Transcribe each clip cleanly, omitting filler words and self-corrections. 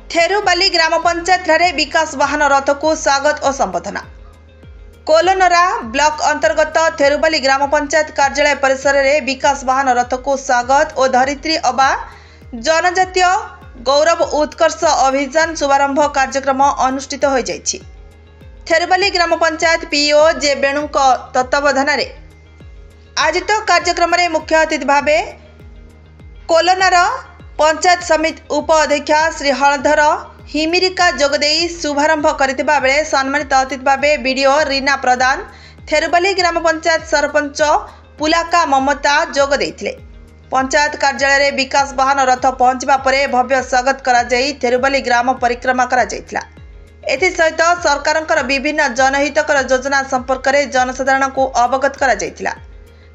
थेरुबाली ग्राम पंचायत ठारे विकास वाहन रथ को स्वागत और संबोधना। कोलोनरा ब्लॉक अंतर्गत थेरुबाली ग्राम पंचायत कार्यालय परिसर में विकास वाहन रथ को स्वागत और धरित्री अबा जनजातीय गौरव उत्कर्ष अभियान शुभारंभ कार्यक्रम अनुष्ठित हो जाइछि। थेरुबाली ग्राम पंचायत पीओ जे बेणु तत्वावधान आयोजित कार्यक्रम में मुख्य अतिथि भाव कोलोनार पंचायत समिति उप अध्यक्षा श्री हलधर हिमिरिका जोगदे शुभारंभ करथिबा बेले सम्मानित अतिथि भाव बीडीओ रीना प्रधान, थेरुबाली ग्राम पंचायत सरपंच पुलाका ममता जोग देथिले। पंचायत कार्यालय में विकास वाहन रथ पहुंचवा परे भव्य स्वागत करा जाई थेरुबाली ग्राम परिक्रमा करा जाइथिला। एथि सहित सरकारक विभिन्न जनहितकर योजना संपर्क में जनसाधारण को अवगत करा जाइथिला।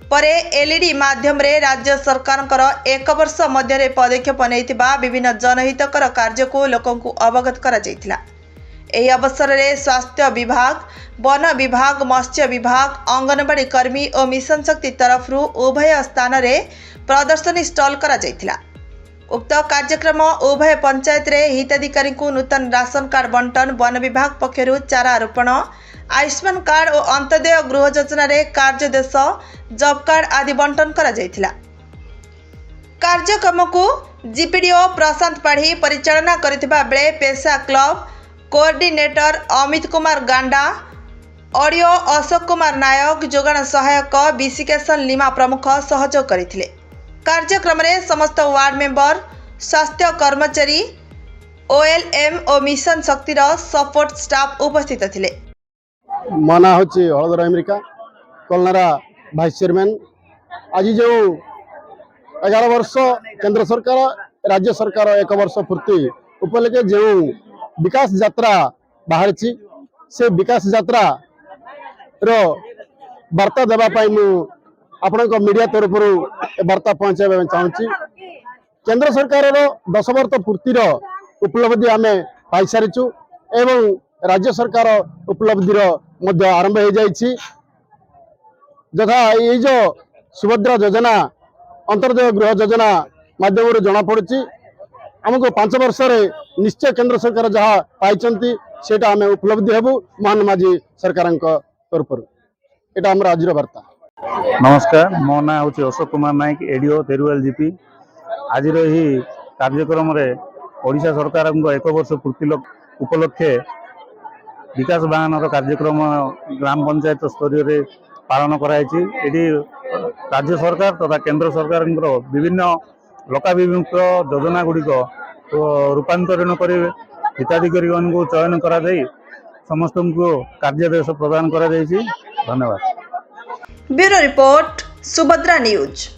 परे एलईडी माध्यम रे राज्य सरकारकर एक वर्ष मध्य पदक्षेप नैथिबा विभिन्न जनहितकर कार्य को लोकों को अवगत करा जाइथिला। एही अवसर में स्वास्थ्य विभाग, वन विभाग, मत्स्य विभाग, अंगनवाड़ी कर्मी और मिशन शक्ति तरफ उभय स्थान रे प्रदर्शनी स्टॉल करा जाइथिला। उक्त कार्यक्रम उभय पंचायत रे हिताधिकारी को नूतन राशन कार्ड बंटन, वन विभाग पक्षरु चारा रोपण, आयुष्मान कार्ड और अंत्योदय गृह योजना रे कार्यादेश, जॉब कार्ड आदि बंटन करा जाइथिला। कार्यक्रम को जीपीडीओ प्रशांत पाढ़ी परिचालना करथिबा बेले पेशा क्लब कोऑर्डिनेटर अमित कुमार गांडा, ऑडियो अशोक कुमार नायक, जोगाण सहायक विशिकेशन लिमा प्रमुख सहयोग करथिले। कार्यक्रम में समस्त वार्ड मेंबर, स्वास्थ्य कर्मचारी, ओएलएम और मिशन शक्तिर सपोर्ट स्टाफ उपस्थित थिले। मना होची हलधर अमेरिका कोलनारा वाइस चेयरमैन आज जो 11 वर्ष केंद्र सरकार राज्य सरकार 1 वर्ष पूर्ति उपलक्षे जो विकास यात्रा बाहर से विकास यात्रा रो वार्ता देवाई आपण मीडिया तरफ वार्ता पहुंचाई चाहूँगी। केंद्र सरकार 10 वर्ष पूर्तिर उपलब्धि आम पाई सारीचु एवं राज्य सरकार उपलब्धिर मध्य आरंभ हो जाइछि। यथा ये जो सुभद्रा योजना अंतर्दय गृह योजना माध्यम जना पड़ी आमको 5 वर्ष निश्चय केंद्र सरकार जहाँ पाई सेटा आम उपलब्धि हेबु महानमाझी सरकार तरफ। एटा हमर आज वार्ता। नमस्कार, मो ना हूँ अशोक कुमार नायक, एडीओ थेरुबाली जीपी। आज कार्यक्रम में ओडिशा सरकार 1 वर्ष पूर्ति उपलक्षे विकास वाहन कार्यक्रम ग्राम पंचायत स्तर पालन कराई। राज्य सरकार तथा केंद्र सरकार विभिन्न लोकाभिमुख योजना गुड़िक रूपांतरण कर हिताधिकारी को चयन करा समस्त को कार्यादेश प्रदान करा। धन्यवाद। Bureau report Subhadra news.